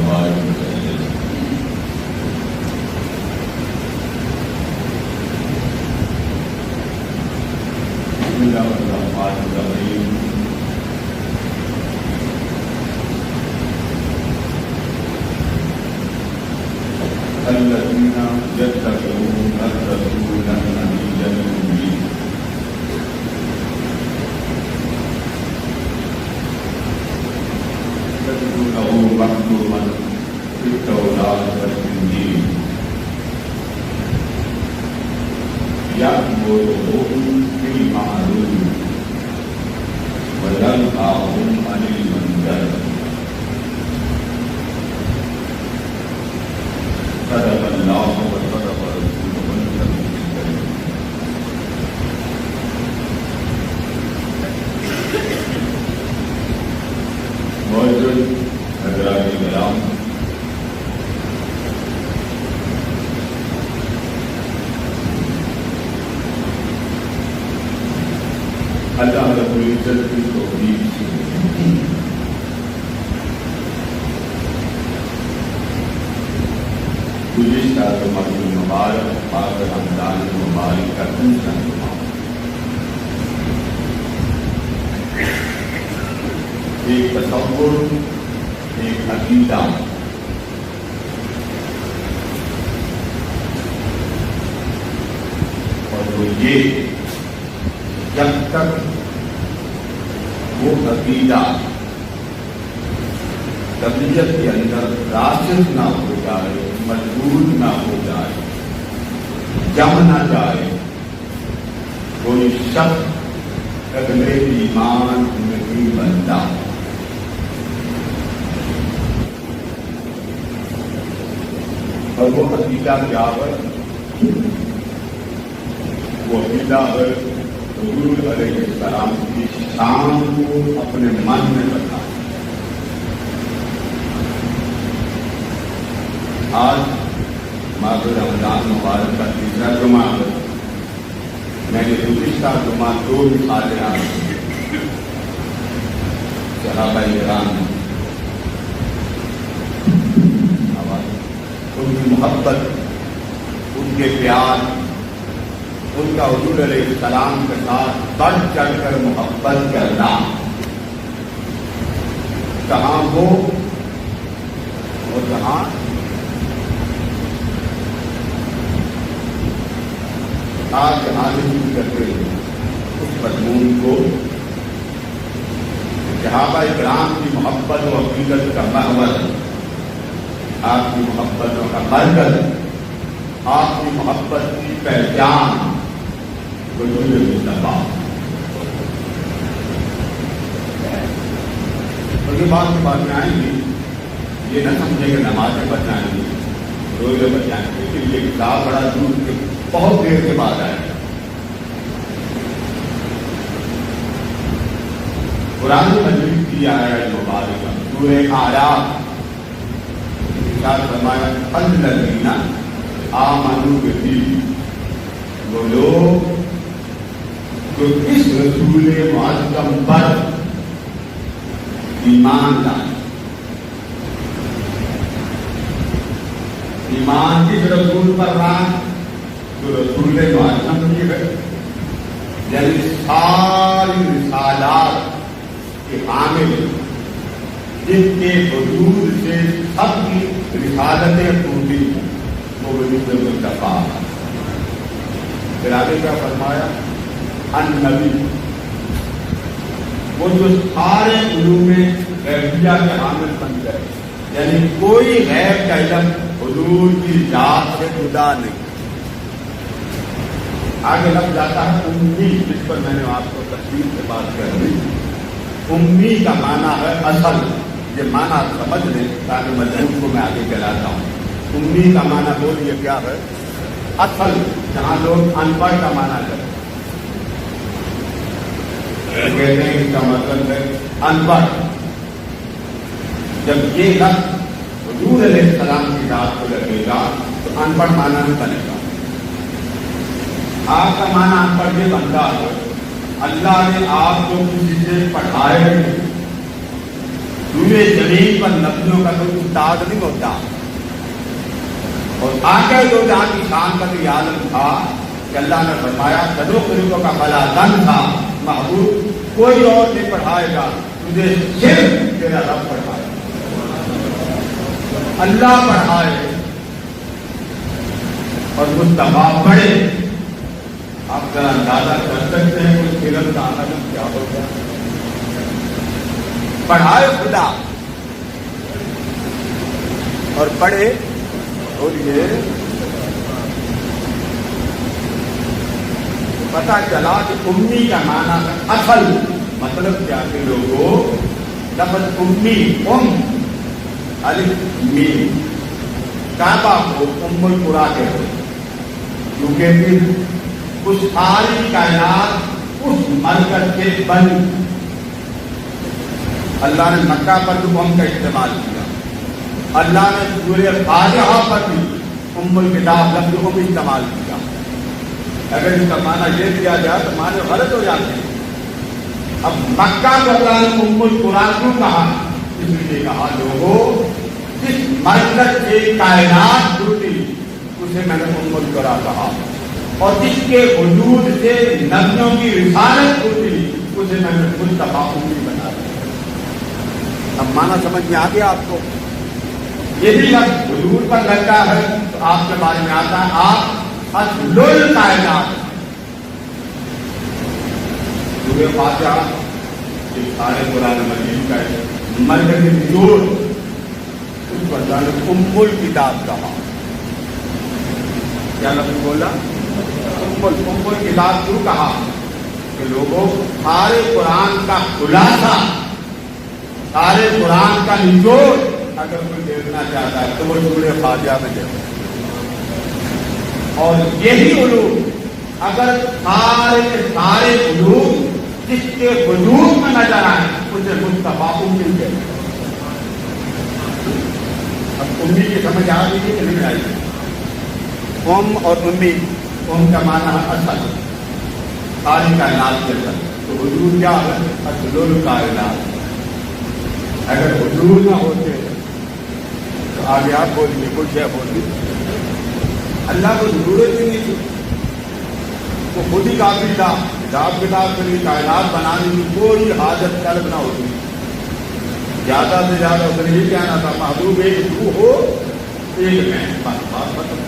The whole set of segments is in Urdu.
وآلہ وسلم۔ بسم اللہ الرحمن الرحیم۔ الذين يتبعون الرسول النبي الأمي يجدونه مكتوبا في التوراة والإنجيل يأمرهم بالمعروف وينهاهم عن المنكر۔ صدق اللہ و صدق رسولہ النبی الکریم۔ موجود حضرات کرام، اللہ رب العزت کی توفیق سے گزشتہ جمعہ مبارک پاک رمضان مبارک کا دوسرا جمعہ، ایک تصور، ایک عقیدہ اور وہ یہ جب تک وہ عقیدہ طبیعت کے اندر راسخ نہ ہو جائے، مضبوط نہ ہو جائے، جم نہ جائے، کوئی شخص اگلے ایمان نہیں بنتا۔ اور وہ عقیدہ کیا ہے؟ وہ عقیدہ ہے حضور علیہ السلام کی شان کو اپنے من میں رکھا۔ آج ماہ رمضان مبارک کا تیسرا جمعہ ہے۔ میں نے گزشتہ جمعہ دو مثالیں آئی صحابہ کرام، ان کی محبت، ان کے پیار، ان کا حضور علیہ السلام کے ساتھ بڑھ چڑھ کر محبت کرنا، کہاں ہو اور کہاں آج حاضر کرتے ہیں اس مضمون کو، صحابہ کرام کی محبت و عقیدت کا محور، آپ کی محبتوں کا مرکز، آپ کی محبت کی پہچان حضور مصطفیٰ۔ اور یہ بات میں آئیں گی، یہ نہ سمجھے کہ نمازیں بچائیں گی، روزے بچائیں گے، کہ یہ کتاب بڑا دور کے بہت دیر کے بعد آئے گا۔ قرآن مجید کی آیت مبارکہ سورہ اعراف، ارشاد فرمایا الذین آمنوا بہ، وہ لوگ جو اس رسول معظم پر ایمان لائے۔ ایمان کس رسول پر لائے؟ جو رسول معظم کی ہے، یعنی ساری رسالات کے حامل، جن کے حضور سے سب کی رسالتیں پوری ہیں، وہ حضور مصطفیٰ۔ پھر آگے کیا فرمایا؟ النبی، وہ جو سارے علوم غیبیہ کے حامل بن گئے، یعنی کوئی غیب کا علم حضور کی ذات سے جدا نہیں۔ آگے لگ جاتا ہے امی، جس پر میں نے آپ کو تفصیل سے بات کر دی۔ امی کا معنی ہے اصل، یہ معنی سمجھ لیں تاکہ مضمون کو میں آگے چلاتا ہوں۔ امی کا معنی بولیے کیا ہے؟ اصل، جہاں لوگ ان پڑھ کا معنی کرتے کہتے ہیں اس کا مطلب ہے ان پڑھ۔ جب یہ لفظ حضور علیہ السلام کی ذات کو لگے گا تو ان پڑھ معنی نہیں بنے گا۔ آپ کا معنی ان پڑھ یہ بنتا ہے اللہ نے آپ کو کسی سے پڑھائے، سورہ زمین پر نبوت نبیوں کا کوئی استاد نہیں ہوتا. اور آگے جو جہاں کی شان کا بھی عالم تھا کہ اللہ نے فرمایا صدو قریبوں کا بلا دن تھا محبوب کوئی اور نہیں پڑھائے گا تجھے صرف تیرا رب پڑھائے اللہ پڑھائے اور مصطفیٰ پڑھے. آپ ذرا اندازہ کر سکتے ہیں اس فلم کا عالم کیا ہوگا. پڑھائے خدا اور پڑھے. اور یہ پتا چلا کہ امی کا معنی اصل مطلب کیا کہ لوگوں لفظ امی الف میم کعبہ کو ام القریٰ کہتے ہیں کیونکہ اس ساری کائنات اس مرکز کے بند. اللہ نے مکہ پر جو ام کا استعمال کیا. اللہ نے سورہ فاتحہ پر بھی ام الکتاب لفظ کو بھی استعمال کیا. اگر اس کا معنی یہ کیا جائے تو معنی غلط ہو جاتے ہیں. اب مکہ کو اللہ نے ام القریٰ کیوں کہا؟ اس لیے کہا لوگوں جس مرکز سے کائنات ٹوٹی اسے میں نے ام القریٰ کہا اور جس کے وجود سے نبیوں کی رسالت ٹوٹی اسے میں نے مصطفیٰ امی بنا دیا. اب معنی سمجھ میں آ گیا آپ کو؟ یہی لفظ حضور پر لگتا ہے تو آپ کے بارے میں آتا ہے آپ اصل الکائنات. سورہ فاتحہ یہ سارے قرآن مجید کا ہے مرکز نچوڑ اس پر اللہ نے ام الکتاب کہا. کیا لفظ بولا؟ ام الکتاب کیوں کہا؟ کہ لوگوں سارے قرآن کا خلاصہ سارے قرآن کا نچوڑ اگر کوئی دیکھنا چاہتا ہے تو وہ سورہ فاتحہ میں دیکھتا ہے. اور یہی علوم اگر سارے کے سارے علوم جس کے وجود میں نظر آئے اسے مصطفیٰ امی کہتے ہیں. اب امی کی سمجھ آ گئی کہ نہیں آئی؟ ام اور امی ام کا معنی ہے اصل ساری کائنات کے اندر. تو حضور کیا ہے؟ اصل الکائنات. اگر حضور نہ ہوتے تو آگے آپ بولیے کچھ ہے بولیے. اللہ کو ضرورت ہی نہیں تھی. وہ خود ہی کافی تھا. حساب کتاب کے لیے کائنات بنانے کی کوئی حاجت طلب نہ ہوتی. زیادہ سے زیادہ اس نے یہ کہنا تھا محبوب ایک تو ہو ایک میں بس بات ختم.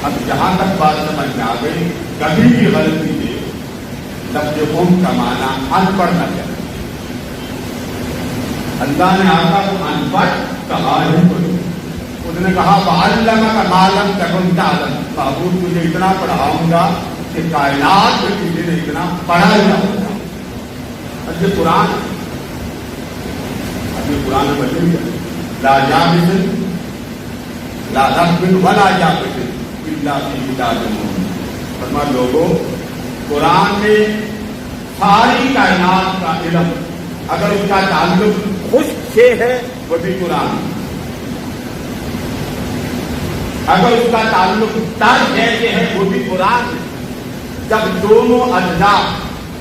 اب جہاں تک بات سمجھ میں آ گئی کبھی بھی غلطی سے لفظ قوم کا معنی ان پڑھ نہ کرے. اللہ نے آقا کو ان پڑھ کہا نہیں کوئی. اس نے کہا وَعَلَّمَكَ مَا لَمْ تَكُنْ تَعْلَمْ. محبوب تجھے اتنا پڑھاؤں گا کہ کائنات میں کسی نے اتنا پڑھا ہی نہ ہوگا. اب یہ قرآن میں بچے لا جابس لا رب ولا جابس الا فی کتاب مبین. فرما لوگوں قرآن میں ساری کائنات کا علم اگر اس کا تعلق خشک سے ہے وہ بھی قرآن. اگر اس کا تعلق تر سے ہے وہ بھی قرآن. جب دونوں اجزاء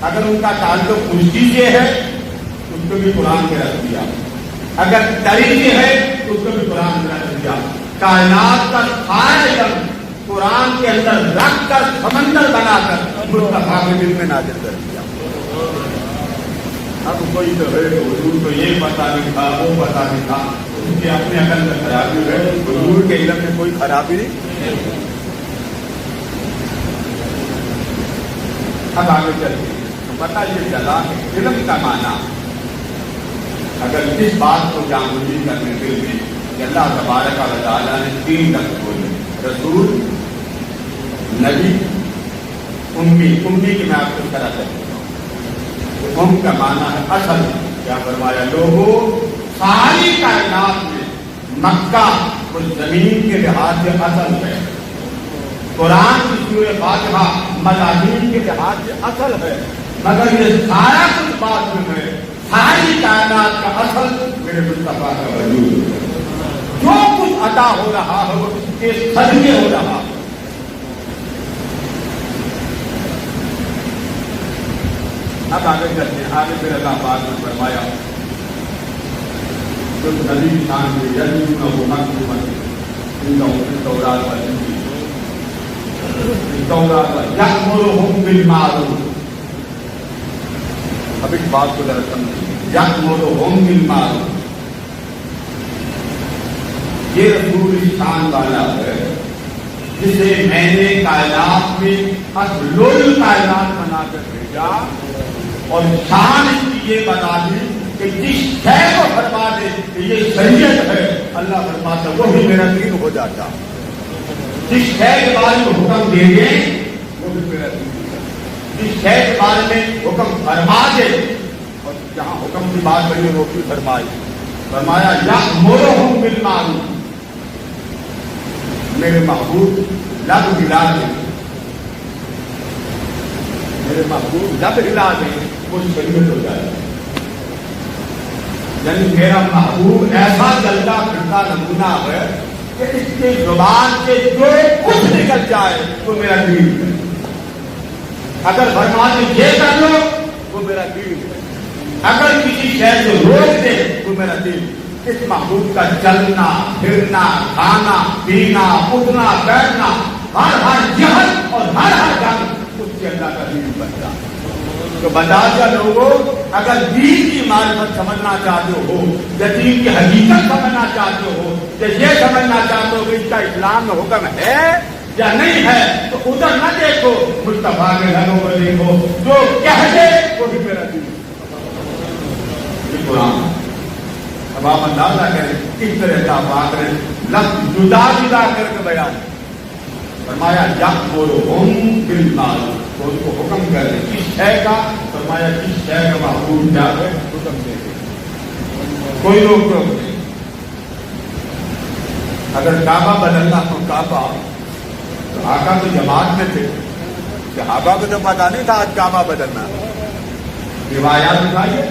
اگر ان کا تعلق خشکی سے ہے اس کو بھی قرآن میں رکھ دیا. اگر تری سے ہے تو اس کو بھی قرآن میں رکھ دیا. کائنات کا سارا علم قرآن کے اندر رکھ کر سمندر بنا کر مصطفیٰ کے دل میں نازل کر دیا. اب کوئی تو ہے حضور کو یہ پتا نہیں تھا وہ پتا نہیں تھا ان کے اپنے عقل میں خرابی ہے. حضور کے علم میں کوئی خرابی نہیں. اب آگے چلتے تو پتا یہ چلا کہ علم کا معنی اگر اس بات کو جامعی کرنے کے لیے کہ اللہ تبارک و تعالیٰ نے 3 لفظ بولے رسول نبی امی. امی کی میں آپ کو طرح کرتا ہوں. ام کا معنی ہے اصل. کیا فرمایا لوگوں ساری کائنات میں مکہ اس زمین کے لحاظ سے اصل ہے. قرآن کی سورہ فاتحہ مضامین کے لحاظ سے اصل ہے. مگر یہ سارا کچھ بات میں ہے ساری کائنات کا اصل میرے مصطفیٰ کا وجود ہے. جو کچھ عطا ہو رہا ہے وہ اس کے صدقے ہو رہا ہے. اب آگے چلتے ہیں. آگے پھر اللہ پاک نے فرمایا جو نبی شان کے جلدی نہ وہ مکتوبت التوراۃ والانجیل التوراۃ یأمرهم بالمعروف. اب اس بات کو ذرا سمجھیں. یأمرهم بالمعروف یہ رسول شان والا ہے جسے میں نے کائنات میں افضل کائنات بنا کر بھیجا اور شان اس کی یہ بنا دی کہ جس شے کو فرما دے کہ یہ شریعت ہے اللہ فرماتا وہی میرا دین ہو جاتا. جس شے کے بارے میں حکم دے دے وہ بھی میرا دین ہو جاتا. جس شے کے بارے میں حکم فرما دے اور جہاں حکم کی بات کری وہ بھی فرمایا یأمرهم بالمعروف. میرے محبوب لب ہلا دے میرے محبوب لب ہلا دے وہ شریعت ہو جائے. یعنی میرا محبوب ایسا چلتا پھرتا نمونہ ہے کہ اس کی زبان سے جو کچھ نکل جائے وہ میرا دین ہے. اگر فرمانے یہ کر لو وہ میرا دین ہے. اگر کسی شہر کو روک دے وہ میرا دین. اس محبوب کا چلنا پھرنا کھانا پینا اٹھنا بیٹھنا ہر جہل اور ہر جنگ اس سے اللہ کا دین بنتا. تو بندازہ لوگوں اگر دین کی معرفت سمجھنا چاہتے ہو یا دین کی حقیقت سمجھنا چاہتے ہو یا یہ سمجھنا چاہتے ہو کہ اس کا اسلام میں حکم ہے یا نہیں ہے تو ادھر نہ دیکھو مصطفیٰ کے گھروں کو دیکھو. جو کہہ دے وہ بھی میرا دین. یہ قرآن اب آپ اندازہ کریں کس طرح کا بات کریں لفظ جدا جدا کر کے بیان فرمایا یأمرهم بالمعروف. تو ان کو حکم کر دے کس شے کا. فرمایا کس شے کا محبوب کیا ہے حکم دے دے کوئی روک ٹوک نہیں. اگر کعبہ بدلنا تو کعبہ تو آقا تو جماعت میں تھے کہ آقا کو تو پتا نہیں تھا آج کعبہ بدلنا. روایات اٹھائیے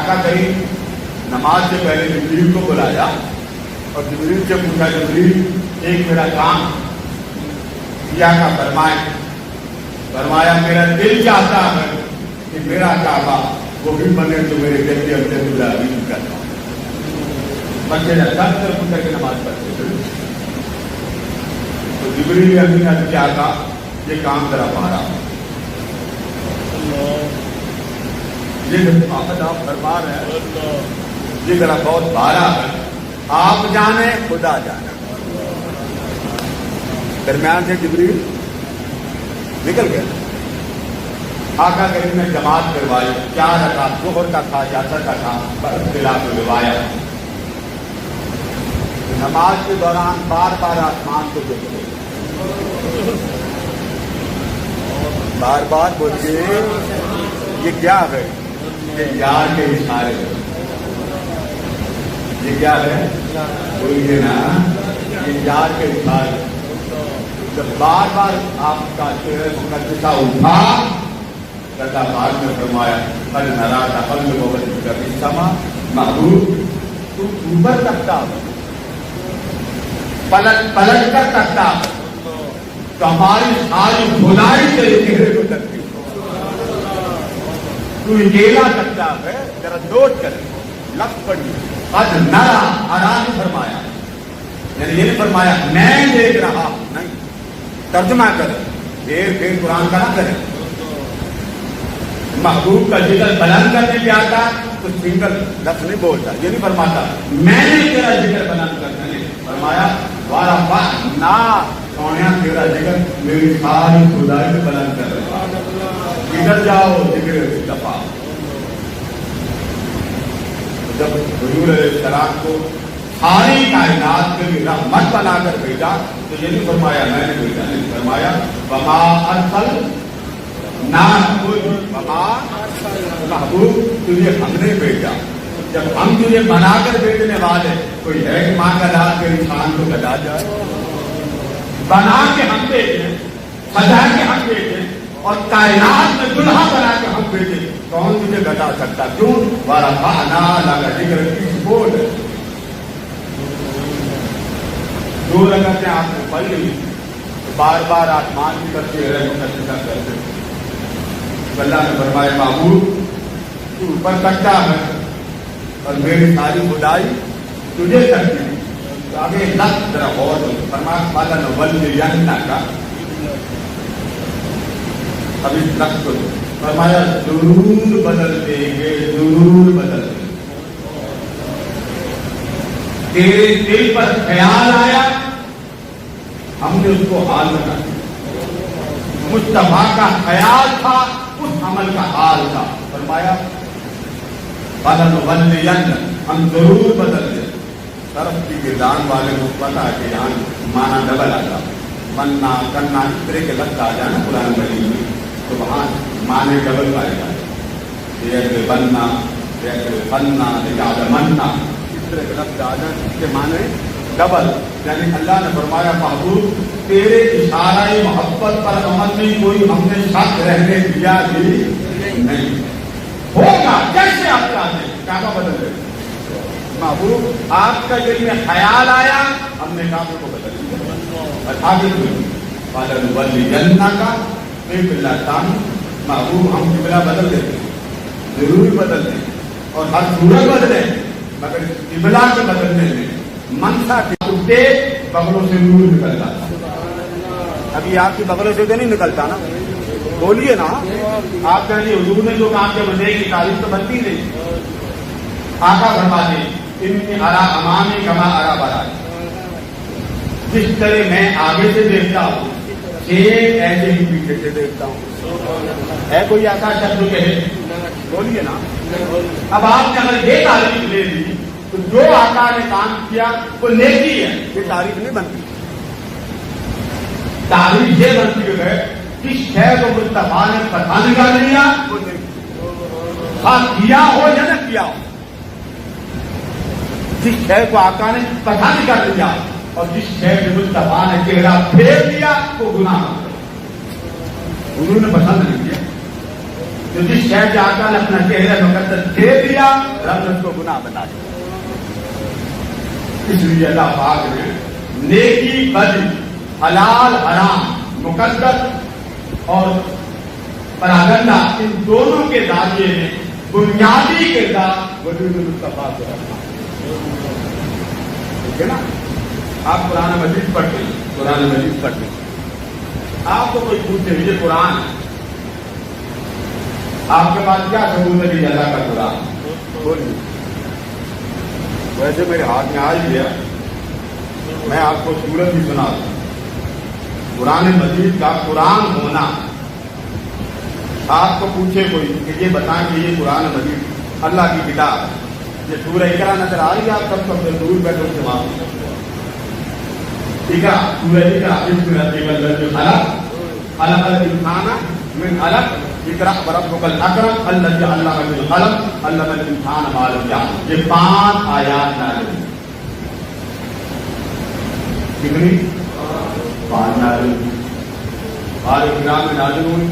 آقا کریم نماز سے پہلے جبریل کو بلایا اور جبریل سے پوچھا جبریل ایک میرا کام کیا کا فرمایا میرا دل چاہتا ہے کہ میرا کعبہ وہ بھی بنے تو میرے دل کے اندر گلابی کرتا ہوں. بچے سب سے پوچھا کہ نماز پڑھتے تھے تو جبریل امین نے کیا کہا یہ کام ذرا پارا یہ آپ فرما رہے ہیں یہ ذرا بہت بارا ہے. آپ جانے خدا جانے. درمیان سے جبریل نکل گیا. آقا کریم نے جماعت کروائی 4 رکعت ظہر کا تھا یا اثر کا تھا پر اختلاف روایہ. نماز کے دوران بار بار آسمان کو دیکھتے بار بار بولتے یہ کیا ہے یہ یار کے اشارے یہ کیا ہے بولیے نا یہ یار کے اشارے. جب بار بار آپ کا چہرے مقدسہ اٹھا کرتا بعد میں فرمایا پل نرا تھا پل میں کبھی سما محبوب تو اوپر تکتا پلٹ کر تکتا تو ہماری ساری بھلائی تیرے چہرے کو تکتی تو اکیلا تکتا ہے. ذرا نوٹ کر لفظ پڑھی قد نرا آرام فرمایا یعنی یہ فرمایا میں دیکھ رہا نہیں. ترجمہ کرے پھر قرآن کا نہ کرے. محبوب کا ذکر بلند کرنے پہ آتا تو سنگل لفظ نہیں بولتا. یہ نہیں فرماتا میں نے تیرا ذکر بلند کرنے فرمایا وارا نہ سونے تیرا ذکر میری ساری خدائی میں بلند کر رہا. ادھر جاؤ ذکر دفاع. جب حضور علیہ السلام کو ساری کائنات کے لیے رحمت بنا کر بھیجا تو یہ نہیں فرمایا میں نے بھیجا نہیں فرمایا وما ارسل نہ وما محبوب تجھے ہم نے بھیجا. جب ہم تجھے بنا کر بھیجنے والے کوئی ہے کہ ماں کا داد کے انسان کو گدا جائے. بنا کے ہم بھیجیں سجا کے ہم بھیجیں اور کائنات میں دلہا بنا کے ہم بھیجیں کون تجھے گدا سکتا. کیوں ورفعنا لک ذکرک کس بول 2 رکعتیں آپ نے پڑھ لی بار بار آسمان کی کرتے کرتے اللہ نے فرمایا محبوب تو اوپر تکتا ہے. اور میری ساری خدائی تجھے کرتی ہے. تو آگے لفظ ذرا غور فرمایا والا نولینہ کا اب اس لفظ کو فرمایا ضرور بدل دیں گے، ضرور بدل دیں گے. تیرے دل پر خیال آیا ہم نے اس کو حال بنا دیا. مصطفیٰ کا خیال تھا اس عمل کا حال تھا. فرمایا فَلَنُوَلِّيَنَّ ہم ضرور بدل دیں. طرف کی گردان والے کو پتا ہے کہ یہاں مانا ڈبل آتا، بننا کرنا اس طرح کے لفظ آ جائے نا قرآن مجید میں تو وہاں مانے ڈبل پائے جائے. یہ بننا، یہ فننا، یہ مننا، اس طرح کے لفظ آ جائیں اس کے معنی ڈبل. یعنی اللہ نے فرمایا محبوب تیرے اشارہ محبت پر عمل میں کوئی ہم نے شک رہنے دیا بھی نہیں. ہوگا جیسے آپ چاہتے ہیں کعبہ بدل دیں. محبوب آپ کا دل میں خیال آیا ہم نے کعبے کو بدل دیا. اور آگے فَلَنُوَلِّيَنَّكَ قِبْلَةً محبوب ہم قبلہ بدل دیتے ہیں، ضرور بدل دیں اور ہر صورت بدلیں، مگر قبلہ کے بدلنے میں منشا کے ٹوٹے بغلوں سے نور نکلتا تھا. ابھی آپ کی بغلوں سے تو نہیں نکلتا نا، بولیے نا. آپ کہیں حضور نے جو کام کیا بندے کی تعریف تو بنتی نہیں. آقا فرما دیں ان ارا امامی کما ارا برائے، جس طرح میں آگے سے دیکھتا ہوں ایک ایسے ہی پیچھے سے دیکھتا ہوں. ہے کوئی ایسا شخص کہ بولیے نا. اب آپ نے اگر یہ تعریف لے لی تو جو آقا نے کام کیا وہ نیکی ہے، یہ تعریف نہیں بنتی. تعریف یہ بنتی ہے کس شے کو مصطفیٰ نے پتہ نکال لیا وہ خاص کیا ہو یا نہ کیا ہو. جس شے کو آقا نے پتہ نکال لیا اور جس شے کو مصطفیٰ نے چہرہ پھیر دیا وہ گناہ ہو. انہوں نے پسند نہیں کیا. تو جس شے کے آقا نے اپنا چہرہ مقدس پھیر دیا رب نے اس کو گناہ بنا دیا. اس لیے اللہ پاک نے نیکی بدی، حلال حرام، مقدس اور پراگندہ ان دونوں کے دائرے میں بنیادی کردار وجود مصطفیٰ کو رکھنا. ٹھیک ہے نا. آپ قرآن مجید پڑھتے ہیں، قرآن مجید پڑھتے ہیں، آپ کو کوئی پوچھے یہ قرآن ہے، آپ کے پاس کیا ثبوت ہے کہ اللہ کا قرآن بولیے. ویسے میرے ہاتھ میں آ ہی گیا، میں آپ کو سورت بھی سنا دوں. قرآن مجید کا قرآن ہونا، آپ کو پوچھے کوئی کہ یہ بتائیں کہ یہ قرآن مجید اللہ کی کتاب ہے، یہ سورہ اقرا نظر آ رہی ہے آپ سب سے دور بیٹھے سے معلوم. اقرا سورہ اقرا اس میں خلق الانسان من علق اقرا وربک الاکرم الذی علم بالقلم علم الانسان ما لم یعلم. یہ 5 آیات نازل ہوئی. کتنی؟ 5 نازل ہوئی. آل عمران میں نازل ہوئی.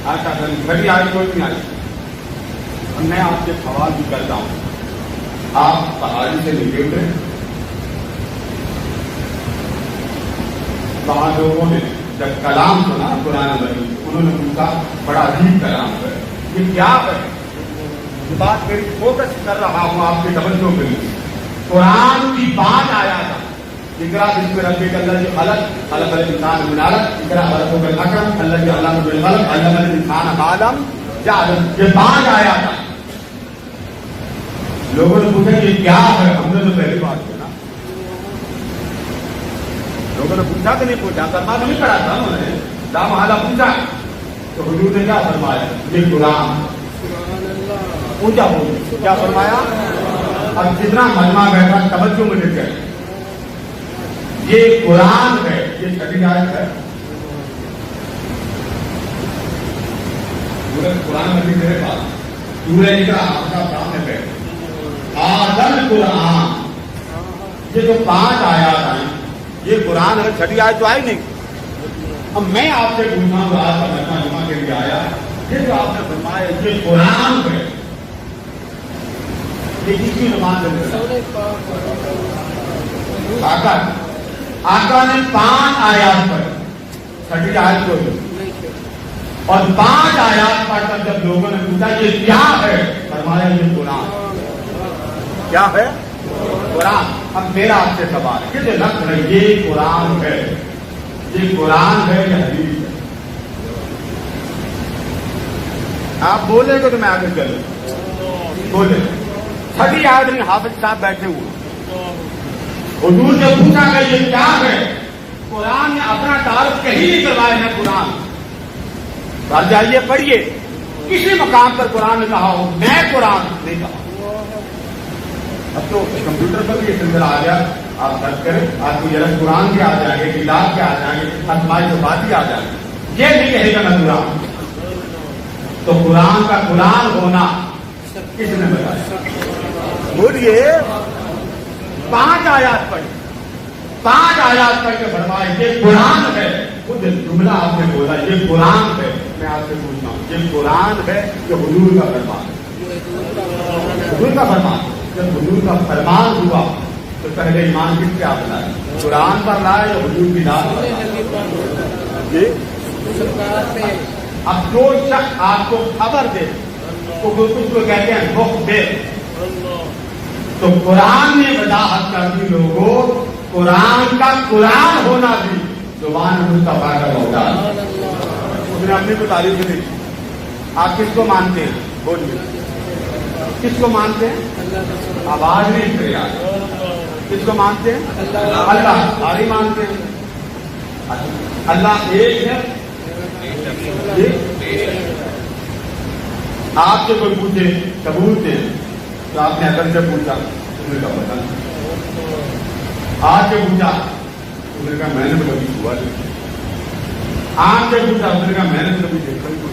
آج کا بڑی آیت کوئی نہیں آئی. میں آپ سے سوال بھی کرتا ہوں، آپ پہاڑی سے نکلے ہوئے بعض لوگوں نے جب کلام سنا قرآن مجید انہوں نے پوچھا بڑا عجیب کلام ہے، یہ کیا ہے؟ یہ بات میری فوکس کر رہا ہوں آپ کے توجہ کے لیے. قرآن کی بات آیا تھا اقرا بسم ربک الذی خلق خلق الانسان من علق اقرا وربک الاکرم الذی علم بالقلم علم الانسان ما لم یعلم. یہ بات آیا تھا. لوگوں نے پوچھا یہ کیا ہے؟ ہم نے تو پہلی بات سنا. لوگوں نے پوچھا کہ نہیں پوچھا؟ کرما تو نہیں پڑا تھا انہوں نے، لامحالہ پوچھا. تو حضور نے کیا فرمایا؟ یہ قرآن. پوچھا بول کیا فرمایا؟ اب جتنا مجمع بیٹھا توجہ مجھے کیا یہ قرآن ہے، یہ چھٹی آیت ہے. قرآن مجید میرے پاس سورہ اقرا آپ کا سامنے بیٹھے آدم قرآن. یہ جو 5 آیات آئی یہ قرآن ہے، چھٹی آیت تو آئی نہیں. اب میں آپ سے پوچھا ہوں آج کا مجمع جمعہ کے لیے آیا، یہ جو آپ نے فرمایا یہ قرآن ہے، یہ کس کی زبان سے آقا نے 5 آیات پر چھٹی آیت کو اور 5 آیات پڑھ کر جب لوگوں نے پوچھا یہ کیا ہے فرمایا یہ قرآن. کیا ہے؟ قرآن. اب میرا آپ سے سوال ہے کہ لفظ ہے یہ قرآن ہے، یہ قرآن ہے یا حدیث ہے؟ آپ بولیں گے تو میں آگے چلوں. بولے. سبھی آدمی حافظ صاحب بیٹھے ہوئے، حضور سے پوچھا کہ یہ کیا ہے؟ قرآن نے اپنا تعارف کہیں نہیں کروایا ہے. قرآن گھر جائیے پڑھیے، کسی مقام پر قرآن نے کہا ہو میں قرآن نہیں کہا. اب تو کمپیوٹر پر بھی یہ سلسلہ آ گیا، آپ سرچ کریں آپ کو یہ قرآن کے آ جائیں گے، کتاب کے آ جائیں گے، اسماء صفات کے آ جائیں گے. یہ نہیں کہے گا نہ قرآن. تو قرآن کا قرآن ہونا کس نے بتایا؟ بولیے. 5 آیات پڑھی، 5 آیات پڑھ کے فرمائے یہ قرآن ہے. خود جملہ آپ نے بولا یہ قرآن ہے. میں آپ سے پوچھتا ہوں یہ قرآن ہے کہ حضور کا فرمان؟ حضور کا فرمان. جب حضور کا فرمان ہوا تو پہلے ایمان کس پہ آپ لائے؟ قرآن پر لائے یا حضور کی ذات پر؟ اب جو شخص آپ کو خبر دے تو کچھ کو کہتے ہیں مخبر. تو قرآن نے وضاحت کر دی لوگوں، قرآن کا قرآن ہونا بھی زبان مصطفیٰ کا ہوتا ہے. اس نے اپنی کو تعریف دی. آپ کس کو مانتے ہیں؟ بولیے. کس کو مانتے ہیں؟ آواز نہیں کرے. کس کو مانتے ہیں؟ اللہ. سارے مانتے ہیں اللہ ایک ہے. آپ سے کوئی پوچھے ثبوت دیں تو آپ نے عقل سے پوچھا تم نے کہا پتا نہیں. آج سے پوچھا تم نے کہا میں نے تو کبھی ہوا نہیں. آج سے پوچھا تم نے کہا میں نے تو کبھی دیکھا نہیں.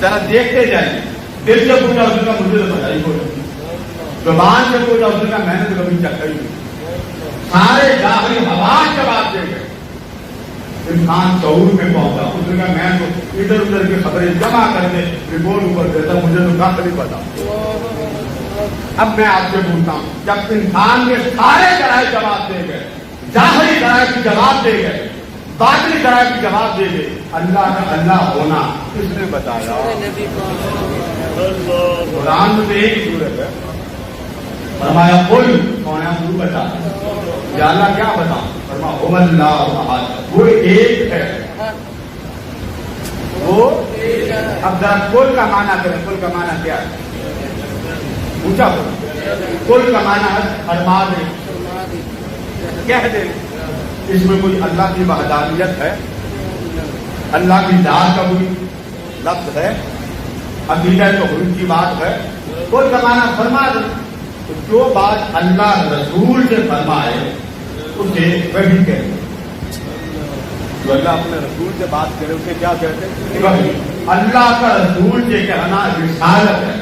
ذرا دیکھتے جائیں. دل سے پوچھا اس نے کہا مجھے تو پتا ہی کوئی. زبان سے پوچھا اس نے کہا میں نے تو کبھی چکا ہی نہیں. سارے ظاہری حواس جواب دے گئے. انسان شعور میں پہنچا. اس نے کہا میں تو ادھر ادھر کی خبریں جمع کر کے رپورٹ اوپر دیتا مجھے تو کہاں نہیں پتا. اب میں آپ سے پوچھتا ہوں جب انسان کے سارے ذرائع جواب دے گئے، ظاہری ذرائع کی جواب دے گئے، باطنی ذرائع کی جواب دے گئے، اللہ کا اللہ ہونا کس نے بتایا؟ قرآن میں ایک صورت ہے فرمایا قل کون ہے تو بتا. یا اللہ کیا بتا؟ فرمایا هو اللہ احد. وہ ایک ہے. وہ اب ذرا قل کا معنی کریں. قل کا معنی کیا ہے؟ پوچھا قل کا معنی ہے فرما دے، کہہ دے. اس میں کوئی اللہ کی وحدانیت ہے؟ اللہ کی ذات کا کوئی لفظ ہے؟ عقیدہ توحید کی بات ہے؟ قل کا معنی فرما دے. تو جو بات اللہ رسول سے فرمائے اسے وحی کہتے ہیں. جو اللہ اپنے رسول سے بات کرے اسے کیا کہتے ہیں؟ وحی. اللہ کا رسول سے کہنا رسالت ہے.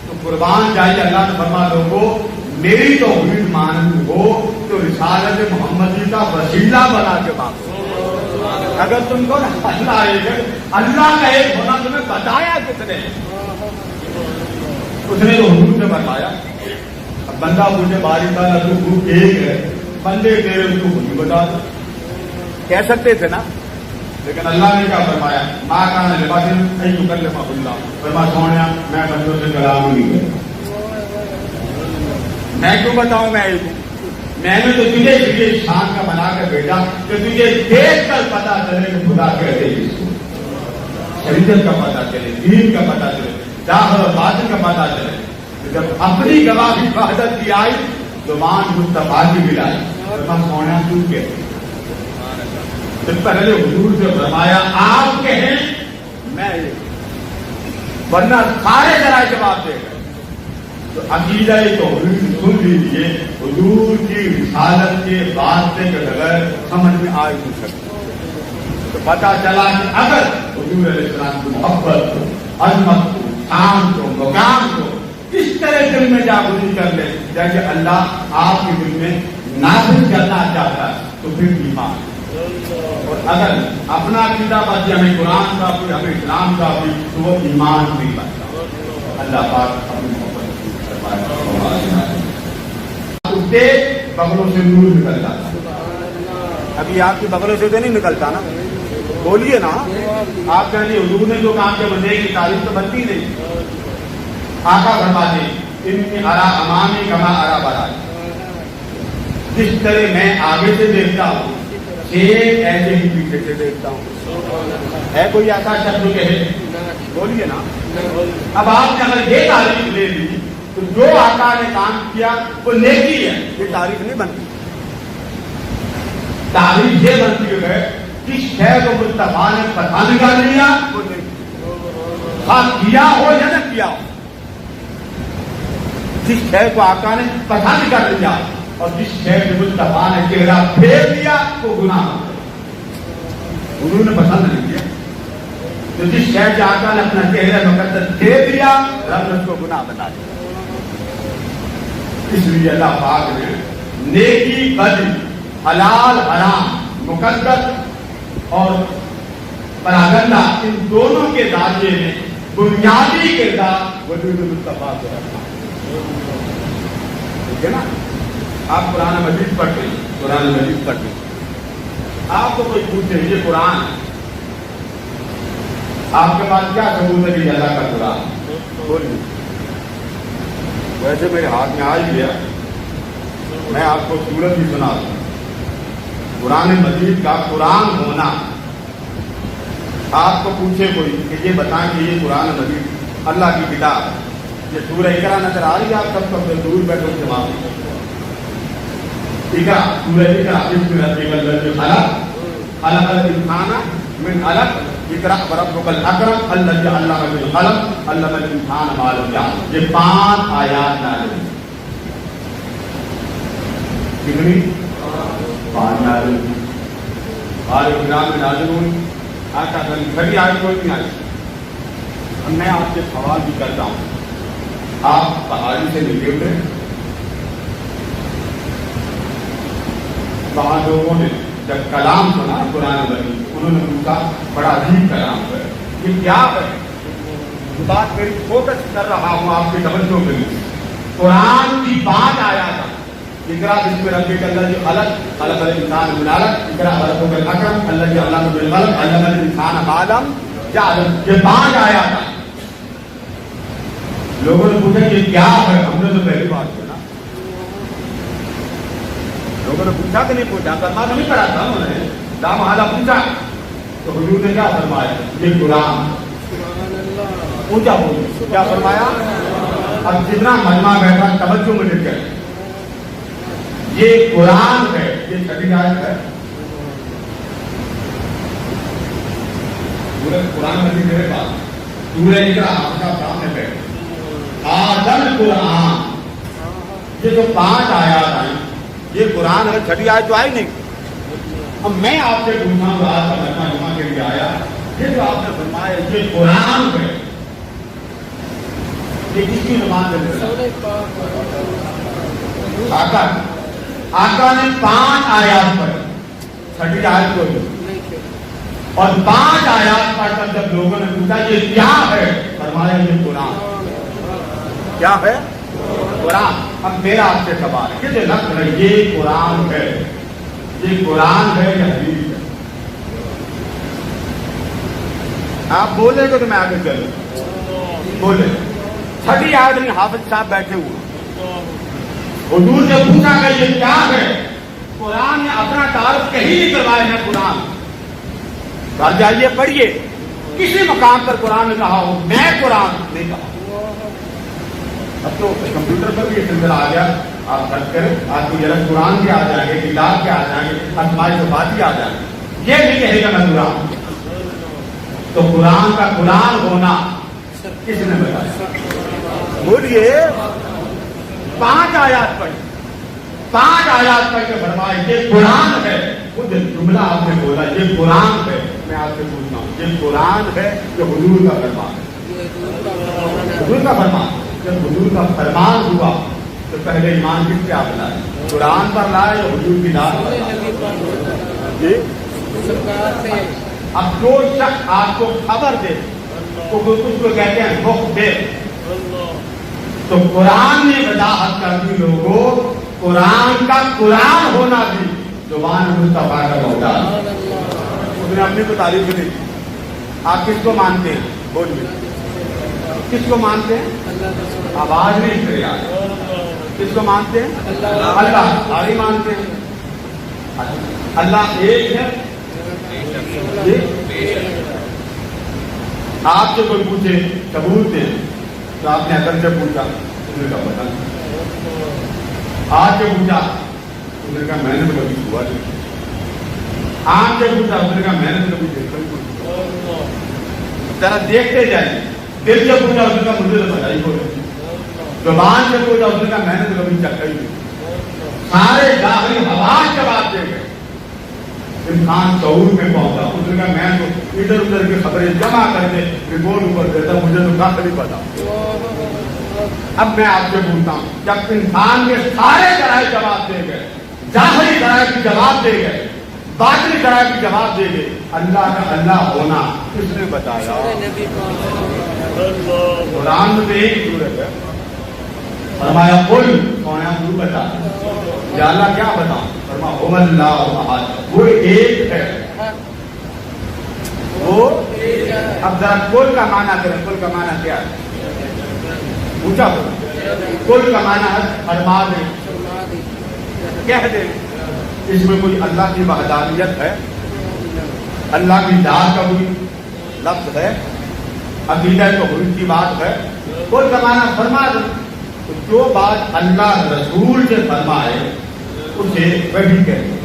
تو قربان جائیے اللہ نے فرما لوگوں میری توحید ماننی ہو تو رسالت محمدی کا وسیلہ بنا کے مانگو. اگر تم کو اللہ ایک ہے، اللہ کا ایک ہونا تمہیں بتایا کس نے؟ اس نے تو حضور سے بتایا. اب بندہ پوچھے باری تعالیٰ تو ایک ہے، بندے تیرے اس کو خود بتا دو کہہ سکتے تھے نا. لیکن اللہ نے کیا فرمایا؟ ماں کان لباسن ان یکلم اللہ. فرمایا سونیا میں بندوں سے کلام نہیں کرتا. میں کیوں بتاؤں میں ایک ہوں؟ میں نے تو تجھے شان کا بنا کر بھیجا کہ تجھے دیکھ کر پتا چلے کہ خدا کہتے ہیں اس کو. شریعت کا پتا چلے، دین کا پتا چلے، ظاہر اور باطن کا پتا چلے. جب اپنی گواہی وحدت کی آئی زبان مصطفیٰ کی بھی لائی. سونا تو کہتے پہلے حضور سے فرمایا آپ کہیں میں ورنہ سارے ذرائع جواب دے گئے. تو عقیدہ توحید سن لیجیے حضور کی رسالت کے واسطے کے بغیر سمجھ میں آ نہیں سکتی. تو پتا چلا کہ اگر حضور علیہ السلام کی محبت کو، عظمت کو، شان کو، مقام کو اس طرح دل میں جاگزی کر لے جیسے اللہ آپ کے دل میں نافذ کرنا چاہتا ہے تو پھر ایمان. اور اگر اپنا عقیدہ باقی ہمیں قرآن کا بھی ہمیں اسلام کا بھی تو وہ ایمان نہیں بنتا. اللہ پاک اپنی محبت بغلوں سے نور نکلتا تھا. ابھی آپ کی بغلوں سے تو نہیں نکلتا نا. بولیے نا. آپ کہنے حضور نے جو کام کیا بندے کی تعریف تو بنتی نہیں. آقا فرماتے انی ارا امامی کما ارا برائی، جس طرح میں آگے سے دیکھتا ہوں ایک ایسے ہی پیچھے سے دیکھتا ہوں۔ ہے کوئی ایسا شخص کہ بولیے نا؟ اب آپ نے اگر یہ تعریف لے لی تو جو آقا نے کام کیا وہ نیکی ہے، یہ تعریف نہیں بنتی۔ تعریف یہ بنتی ہے کہ شے کو مصطفیٰ نے پسند کر لیا وہ نیکی، خاص کیا ہو یا نہ کیا ہو، جس شے کو آقا نے پسند کر لیا اور جس شے کو مصطفیٰ نے چہرہ پھیر دیا وہ گناہ، انہوں نے پسند نہیں کیا، تو جس شے کے آقا نے اپنا چہرہ مقدس دے دیا رب نے اس کو گناہ بنا دیا۔ اس لیے اللہ پاک نے نیکی بدی، حلال حرام، مقدس اور پراگندہ ان دونوں کے دائرے میں بنیادی کردار وجود مصطفیٰ کو رکھنا، ٹھیک ہے نا؟ آپ قرآن مجید پڑھتے ہیں، قرآن مجید پڑھتے ہیں، آپ کو کوئی پوچھے یہ قرآن ہے، آپ کے پاس کیا ثبوت ہے کہ اللہ کا قرآن؟ بولیے۔ ویسے میرے ہاتھ میں آ ہی گیا، میں آپ کو سورت ہی سنا دوں۔ قرآن مجید کا قرآن ہونا، آپ کو پوچھے کوئی کہ یہ بتائیں کہ یہ قرآن مجید اللہ کی کتاب ہے، یہ سورہ اقرا نظر آ رہی ہے آپ سب کو؟ دور بیٹھو جواب اقرا، سورہ اقرا، بسم ربک الذی خلق، خلق الانسان من علق، اقرا وربک الاکرم الذی علم بالقلم علم الانسان ما لم یعلم۔ یہ 5 آیات نازل ہوئی، کتنی؟ 5 نازل ہوئی، آل عمران میں نازل ہوئی، آقا کبھی آج کوئی نہیں آئی۔ اب میں آپ سے سوال بھی کرتا ہوں، آپ پہاڑی سے نکلے ہوئے، وہاں لوگوں نے جب کلام سنا قرآن مجید انہوں نے پوچھا بڑا عجیب کلام ہے، یہ کیا ہے؟ بات میری فوکس کر رہا ہوں آپ کی توجہ کے لیے۔ قرآن کی 5 آیات ہے، اقرا بسم ربک الذی خلق، خلق الانسان من علق، اقرا وربک الاکرم الذی علم بالقلم علم الانسان ما لم یعلم، یہ 5 آیات ہیں۔ لوگوں نے پوچھا یہ کیا ہے؟ ہم نے تو پہلی بات سنا، لوگوں نے پوچھا کہ نہیں پوچھا؟ کلمہ تو نہیں پڑھا تھا انہوں نے، لامحالہ پوچھا تو حضور نے کیا فرمایا؟ یہ قرآن، اونچا بولے کیا فرمایا؟ اب جتنا مجمع بیٹھا توجہ مجھے کیا، یہ قرآن ہے، یہ 6 آیت ہے، پورے قرآن مجید میرے پاس، سورہ اقرا آپ کا سامنے بیٹھے، آدم قرآن، یہ جو 5 آیات آئی یہ قرآن ہے، 6 آیت تو آئی نہیں۔ اب میں آپ سے پوچھا ہوں، آج کا مجمع جمعہ کے لیے آیا، یہ جو آپ نے فرمایا یہ قرآن ہے، یہ کس کی زبان سے نکلا؟ آقا نے 5 آیات پڑھی، 6 آیت کو اور 5 آیات پڑھ کر جب لوگوں نے پوچھا یہ کیا ہے، فرمایا یہ قرآن۔ کیا ہے؟ قرآن۔ اب میرا آپ سے سوال ہے، یہ لفظ ہے یہ قرآن ہے، یہ قرآن ہے یا حدیث ہے؟ آپ بولے گے تو میں آگے چلوں، بولے۔ 6 آیت میں حافظ صاحب بیٹھے ہوئے، حضور نے پوچھا کہ یہ کیا ہے؟ قرآن نے اپنا تعارف کہیں نہیں کروایا ہے، قرآن گھر جائیے پڑھیے، کسی مقام پر قرآن نے کہا ہو میں قرآن نہیں کہا۔ اب تو کمپیوٹر پر بھی یہ سلسلہ آ گیا، آپ سرچ کریں، آپ کو ذرا قرآن کے آ جائیں گے، کتاب کے آ جائیں گے، اسماء صفات کے آ جائیں گے، یہ نہیں کہے گا میں قرآن۔ تو قرآن کا قرآن ہونا کس نے بتایا؟ بولیے۔ 5 آیات پڑھی، 5 آیات پڑھ کے فرمائے یہ قرآن ہے۔ وہ جو جملہ آپ نے بولا یہ قرآن ہے، میں آپ سے پوچھتا ہوں یہ قرآن ہے کہ حضور کا فرمان ہے؟ حضور کا فرمان۔ جب حضور کا فرمان ہوا تو پہلے ایمان کس پہ آپ لائے؟ قرآن پر لائے یا حضور کی ذات پر؟ جی اب جو شخص آپ کو خبر دے تو اس کو کہتے ہیں مخبر۔ تو قرآن نے وضاحت کر دی لوگوں، قرآن کا قرآن ہونا بھی زبان مصطفیٰ کا محتاج۔ اس نے اپنی کو تعریف نہیں دی۔ آپ کس کو مانتے ہیں؟ بولیے۔ کس کو مانتے ہیں؟ آواز نہیں کرے یار، کس کو مانتے ہیں؟ اللہ ساری مانتے ہیں۔ اللہ ایک ہے۔ آپ سے کوئی پوچھے ثبوت دیں تو آپ نے اگر سے پوچھا اس نے کہا پتہ نہیں، آج سے پوچھا اس نے کہا میں نے تو کبھی ہوا نہیں، آج سے پوچھا اس نے کہا میں نے تو کبھی دیکھا نہیں۔ ذرا دیکھتے جائیں، دل سے پوچھا اس نے کہا مجھے تو پتہ ہی کوئی، زبان سے پوچھا اس نے کہا میں نے تو کبھی چکھا ہی نہیں۔ سارے ظاہری حواس جواب دے گئے۔ انسان شعور میں پہنچا، اس نے کہا میں تو ادھر ادھر کی خبریں جمع کر کے رپورٹ اوپر دیتا، مجھے تو کہاں نہیں پتا۔ اب میں آپ سے پوچھتا ہوں، جب انسان کے سارے ذرائع جواب دے گئے، ظاہری ذرائع کی جواب دے گئے، باطنی ذرائع کی جواب دے گئے، اللہ کا اللہ ہونا کس نے بتایا؟ قرآن میں ایک صورت ہے، فرمایا قل، سونا تو بتا، یا اللہ کیا بتاؤں؟ فرمایا هو اللہ احد، وہ ایک ہے، وہ اب ذرا قل کا معنی کریں، قل کا معنی کیا ہے؟ پوچھا ہو، قل کا معنی ہے فرما دے، کہہ دے۔ اس میں کوئی اللہ کی وحدانیت ہے، اللہ کی ذات کا کوئی لفظ ہے، عقیدہ توحید کی بات ہے؟ قل کا معنی فرما دے، تو جو بات اللہ رسول سے فرمائے اسے وحی کہتے ہیں۔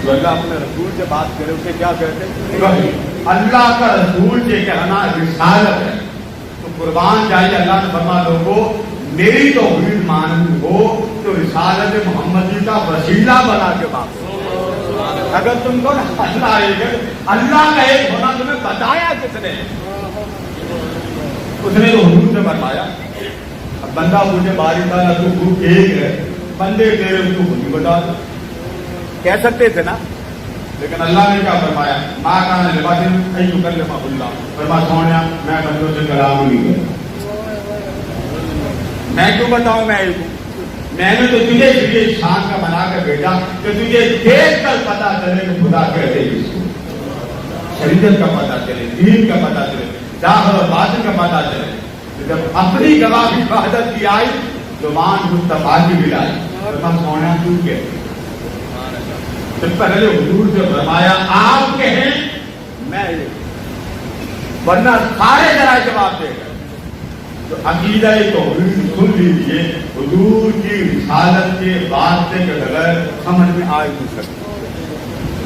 جو اللہ اپنے رسول سے بات کرے اسے کیا کہتے ہیں؟ وحی۔ اللہ کا رسول سے کہنا رسالت ہے۔ تو قربان جائیے، اللہ نے فرما لوگوں میری توحید ماننی ہو تو رسالت محمدی کا وسیلہ بنا کے مانگو۔ اگر تم کو اللہ کا ایک ہونا تمہیں بتایا کس نے؟ اس نے تو حضور سے فرمایا۔ اب بندہ مجھے باری تعالیٰ تو ایک ہے، بندے تیرے اس کو نہیں بتا دو، کہہ سکتے تھے نا، لیکن اللہ نے کیا فرمایا؟ ماں کہاں لباسن ایو کلمہ اللہ، فرمایا سونیا میں بندوں سے کلام نہیں کرتا، میں کیوں بتاؤں؟ میں ایک ہوں، میں نے تو تجھے اس شان کا بنا کر بھیجا کہ تجھے دیکھ کر پتا چلے کہ خدا کہتے ہیں اس کو، شریعت کا پتا چلے، دین کا پتا چلے، ظاہر اور باطن کا پتا چلے۔ جب اپنی گواہی وحدت کی آئی، زبان مصطفیٰ کی ملائی، فرمایا سونا تو کہتے، تو پہلے حضور سے فرمایا آپ کہیں میں ایک، ورنہ سارے ذرائع جواب دے گئے۔ تو عقیدہ توحید سن لیجیے، حضور کی رسالت کے واسطے کے بغیر سمجھ میں آ نہیں سکتی۔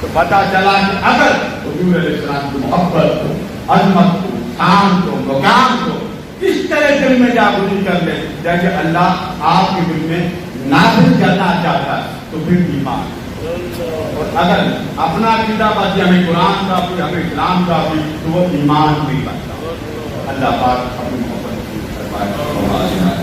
تو پتا چلا کہ اگر حضور علیہ السلام کی محبت کو، عظمت کو، شان کو، مقام کو اس طرح دل میں جاگزی کر لیں جیسے اللہ آپ کے دل میں نافذ کرنا چاہتا ہے تو پھر ایمان۔ اور اگر اپنا عقیدہ بس ہمیں قرآن کا بھی، ہمیں اسلام کا بھی، تو وہ ایمان نہیں بنتا۔ اللہ پاک اپنی محبت کی فرمائے۔